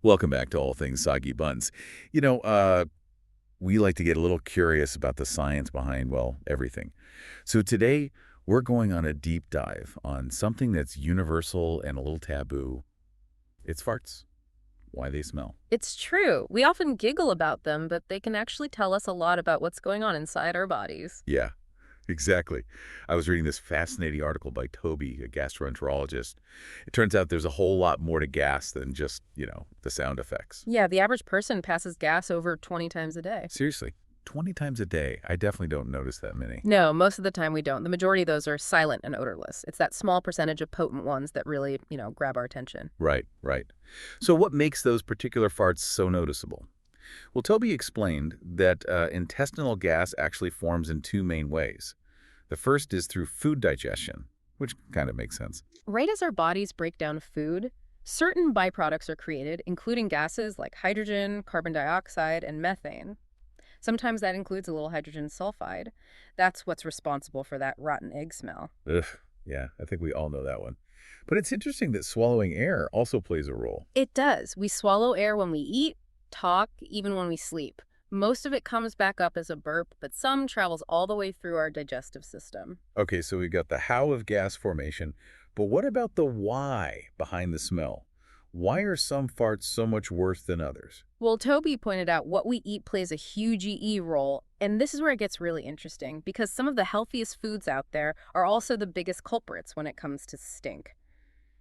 Welcome back to All Things Soggy Bunz. You know, we like to get a little curious about the science behind, well, everything. So today, we're going on a deep dive on something that's universal and a little taboo. It's farts, why they smell. It's true. We often giggle about them, but they can actually tell us a lot about what's going on inside our bodies. Yeah, exactly. I was reading this fascinating article by Toby, a gastroenterologist. It turns out there's a whole lot more to gas than just, the sound effects. Yeah, the average person passes gas over 20 times a day. Seriously, 20 times a day. I definitely don't notice that many. No, most of the time we don't. The majority of those are silent and odorless. It's that small percentage of potent ones that really, grab our attention. Right, right. So what makes those particular farts so noticeable? Well, Toby explained that intestinal gas actually forms in two main ways. The first is through food digestion, which kind of makes sense. Right as our bodies break down food, certain byproducts are created, including gases like hydrogen, carbon dioxide, and methane. Sometimes that includes a little hydrogen sulfide. That's what's responsible for that rotten egg smell. Ugh, yeah, I think we all know that one. But it's interesting that swallowing air also plays a role. It does. We swallow air when we eat, talk, even when we sleep. Most of it comes back up as a burp, but some travels all the way through our digestive system. Okay, so we've got the how of gas formation, but what about the why behind the smell? Why are some farts so much worse than others? Well, Toby pointed out what we eat plays a huge role, and this is where it gets really interesting because some of the healthiest foods out there are also the biggest culprits when it comes to stink.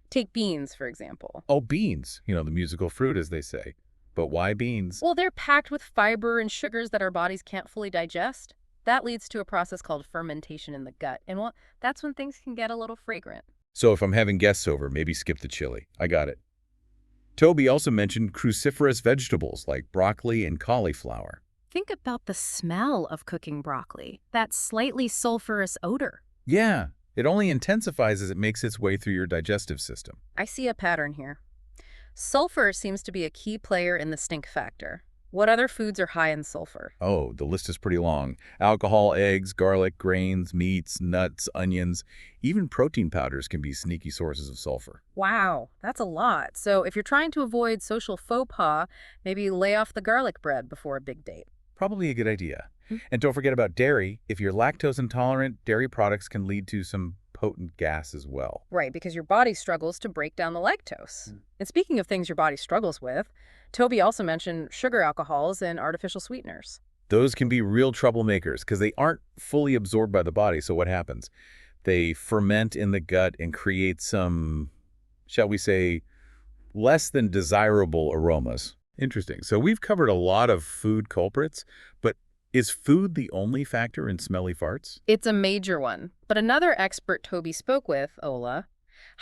Take beans, for example. Oh, beans, the musical fruit, as they say. But why beans? Well, they're packed with fiber and sugars that our bodies can't fully digest. That leads to a process called fermentation in the gut, and well, that's when things can get a little fragrant. So if I'm having guests over, maybe skip the chili. I got it. Toby also mentioned cruciferous vegetables like broccoli and cauliflower. Think about the smell of cooking broccoli, that slightly sulfurous odor. Yeah, it only intensifies as it makes its way through your digestive system. I see a pattern here. Sulfur seems to be a key player in the stink factor. What other foods are high in sulfur? Oh, the list is pretty long. Alcohol, eggs, garlic, grains, meats, nuts, onions. Even protein powders can be sneaky sources of sulfur. Wow, that's a lot. So if you're trying to avoid social faux pas, maybe lay off the garlic bread before a big date. Probably a good idea. Hmm. And don't forget about dairy. If you're lactose intolerant, dairy products can lead to some potent gas as well. Right, because your body struggles to break down the lactose. And speaking of things your body struggles with, Toby also mentioned sugar alcohols and artificial sweeteners. Those can be real troublemakers because they aren't fully absorbed by the body. So what happens? They ferment in the gut and create some, shall we say, less than desirable aromas. Interesting. So we've covered a lot of food culprits, but is food the only factor in smelly farts? It's a major one. But another expert Toby spoke with, Ola,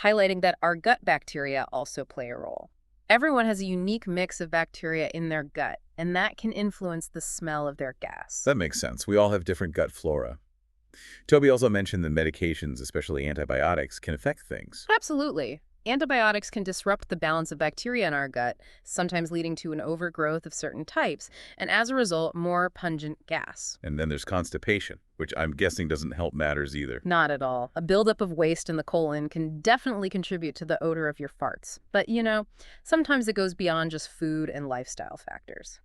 highlighting that our gut bacteria also play a role. Everyone has a unique mix of bacteria in their gut, and that can influence the smell of their gas. That makes sense. We all have different gut flora. Toby also mentioned that medications, especially antibiotics, can affect things. Absolutely. Antibiotics can disrupt the balance of bacteria in our gut, sometimes leading to an overgrowth of certain types, and as a result, more pungent gas. And then there's constipation, which I'm guessing doesn't help matters either. Not at all. A buildup of waste in the colon can definitely contribute to the odor of your farts. But, sometimes it goes beyond just food and lifestyle factors.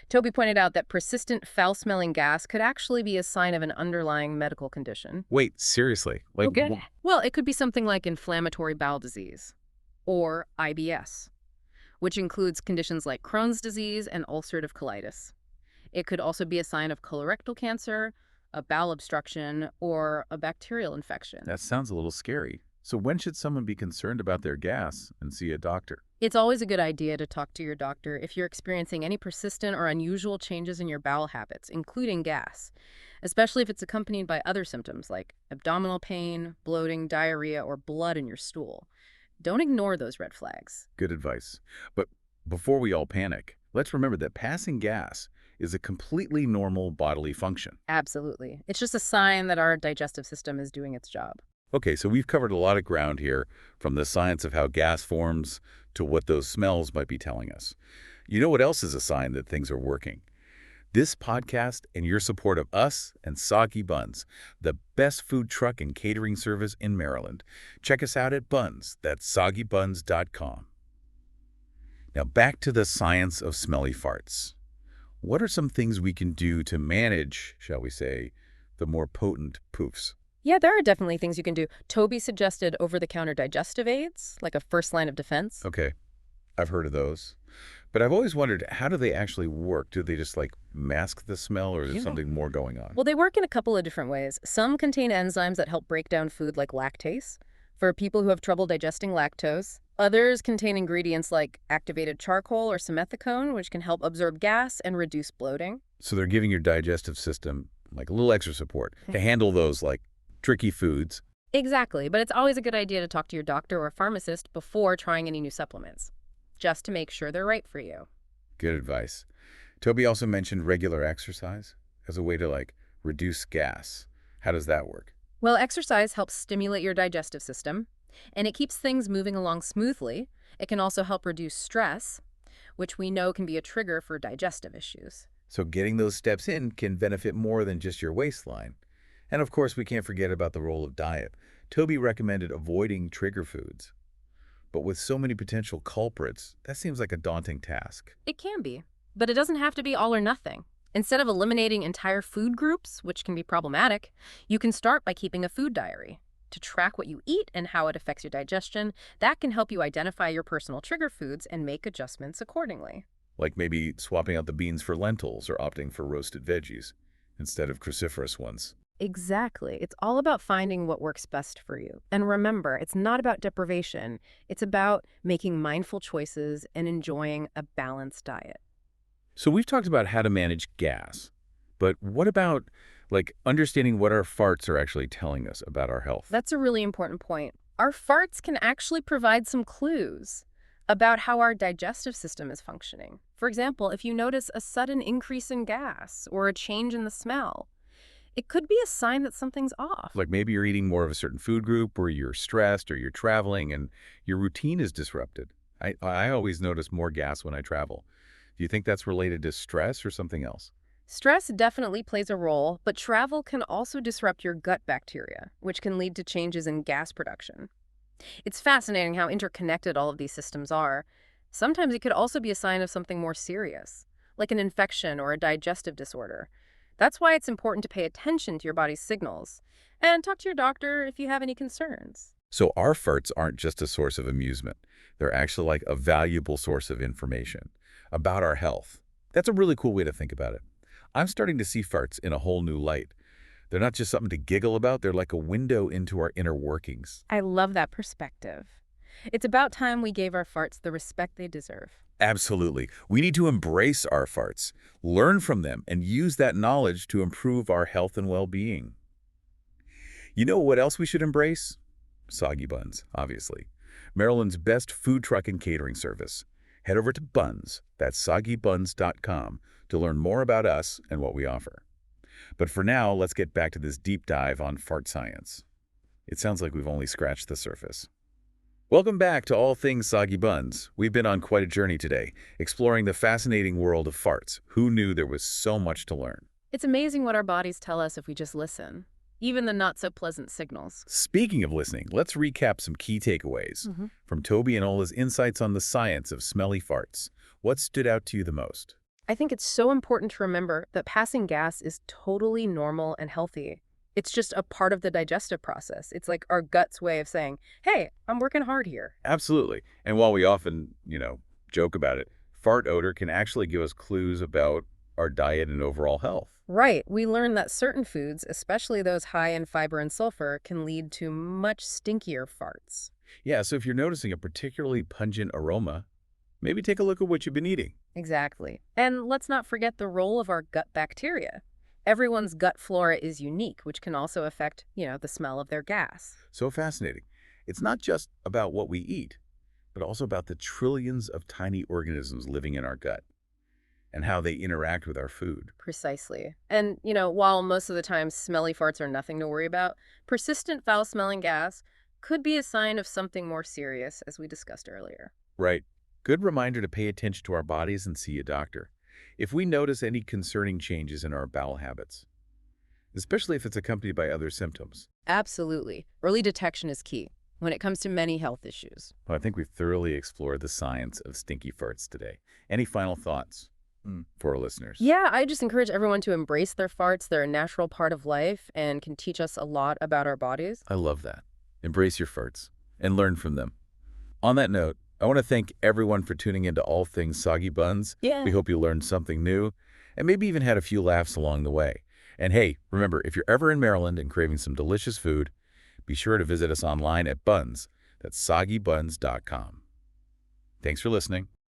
Toby pointed out that persistent foul-smelling gas could actually be a sign of an underlying medical condition. Wait, seriously? Like, Okay. Well, it could be something like inflammatory bowel disease or IBS, which includes conditions like Crohn's disease and ulcerative colitis. It could also be a sign of colorectal cancer, a bowel obstruction, or a bacterial infection. that sounds a little scary. So when should someone be concerned about their gas and see a doctor? It's always a good idea to talk to your doctor if you're experiencing any persistent or unusual changes in your bowel habits, including gas, especially if it's accompanied by other symptoms like abdominal pain, bloating, diarrhea, or blood in your stool. Don't ignore those red flags. Good advice. But before we all panic, let's remember that passing gas is a completely normal bodily function. Absolutely. It's just a sign that our digestive system is doing its job. Okay, so we've covered a lot of ground here, from the science of how gas forms to what those smells might be telling us. You know what else is a sign that things are working? This podcast and your support of us and Soggy Bunz, the best food truck and catering service in Maryland. Check us out at Bunz, that's soggybunz.com. Now back to the science of smelly farts. What are some things we can do to manage, shall we say, the more potent poofs? Yeah, there are definitely things you can do. Toby suggested over-the-counter digestive aids, like a first line of defense. Okay, I've heard of those. But I've always wondered, how do they actually work? Do they just, like, mask the smell, or is there something more going on? Well, they work in a couple of different ways. Some contain enzymes that help break down food like lactase for people who have trouble digesting lactose. Others contain ingredients like activated charcoal or simethicone, which can help absorb gas and reduce bloating. So they're giving your digestive system, like, a little extra support to handle those, like, tricky foods. Exactly, but it's always a good idea to talk to your doctor or pharmacist before trying any new supplements, just to make sure they're right for you. Good advice. Toby also mentioned regular exercise as a way to, like, reduce gas. How does that work? Well, exercise helps stimulate your digestive system, and it keeps things moving along smoothly. It can also help reduce stress, which we know can be a trigger for digestive issues. So getting those steps in can benefit more than just your waistline. And of course, we can't forget about the role of diet. Toby recommended avoiding trigger foods. But with so many potential culprits, that seems like a daunting task. It can be, but it doesn't have to be all or nothing. Instead of eliminating entire food groups, which can be problematic, you can start by keeping a food diary to track what you eat and how it affects your digestion. That can help you identify your personal trigger foods and make adjustments accordingly. Like maybe swapping out the beans for lentils or opting for roasted veggies instead of cruciferous ones. Exactly. It's all about finding what works best for you. And remember, it's not about deprivation. It's about making mindful choices and enjoying a balanced diet. So we've talked about how to manage gas, but what about, like, understanding what our farts are actually telling us about our health? That's a really important point. Our farts can actually provide some clues about how our digestive system is functioning. For example, if you notice a sudden increase in gas or a change in the smell, it could be a sign that something's off. Like maybe you're eating more of a certain food group, or you're stressed, or you're traveling and your routine is disrupted. I always notice more gas when I travel. Do you think that's related to stress or something else? Stress definitely plays a role, but travel can also disrupt your gut bacteria, which can lead to changes in gas production. It's fascinating how interconnected all of these systems are. Sometimes it could also be a sign of something more serious, like an infection or a digestive disorder. That's why it's important to pay attention to your body's signals and talk to your doctor if you have any concerns. So our farts aren't just a source of amusement. They're actually like a valuable source of information about our health. That's a really cool way to think about it. I'm starting to see farts in a whole new light. They're not just something to giggle about, they're like a window into our inner workings. I love that perspective. It's about time we gave our farts the respect they deserve. Absolutely. We need to embrace our farts, learn from them, and use that knowledge to improve our health and well-being. You know what else we should embrace? Soggy Bunz, obviously. Maryland's best food truck and catering service. Head over to Bunz, that's soggybunz.com, to learn more about us and what we offer. But for now, let's get back to this deep dive on fart science. It sounds like we've only scratched the surface. Welcome back to All Things Soggy Bunz. We've been on quite a journey today, exploring the fascinating world of farts. Who knew there was so much to learn? It's amazing what our bodies tell us if we just listen, even the not-so-pleasant signals. Speaking of listening, let's recap some key takeaways from Toby and Ola's insights on the science of smelly farts. What stood out to you the most? I think it's so important to remember that passing gas is totally normal and healthy. It's just a part of the digestive process. It's like our gut's way of saying, hey, I'm working hard here. Absolutely. And while we often, joke about it, fart odor can actually give us clues about our diet and overall health. Right. We learned that certain foods, especially those high in fiber and sulfur, can lead to much stinkier farts. Yeah, so if you're noticing a particularly pungent aroma, maybe take a look at what you've been eating. Exactly. And let's not forget the role of our gut bacteria. Everyone's gut flora is unique, which can also affect, the smell of their gas. So fascinating. It's not just about what we eat, but also about the trillions of tiny organisms living in our gut and how they interact with our food. Precisely. And, while most of the time smelly farts are nothing to worry about, persistent foul-smelling gas could be a sign of something more serious, as we discussed earlier. Right. Good reminder to pay attention to our bodies and see a doctor if we notice any concerning changes in our bowel habits, especially if it's accompanied by other symptoms. Absolutely. Early detection is key. when it comes to many health issues. Well, I think we've thoroughly explored the science of stinky farts today. Any final thoughts for our listeners? Yeah, I just encourage everyone to embrace their farts. They're a natural part of life and can teach us a lot about our bodies. I love that. Embrace your farts and learn from them. On that note, I want to thank everyone for tuning into All Things Soggy Bunz. Yeah. We hope you learned something new and maybe even had a few laughs along the way. And hey, remember, if you're ever in Maryland and craving some delicious food, be sure to visit us online at Bunz. That's soggybunz.com. Thanks for listening.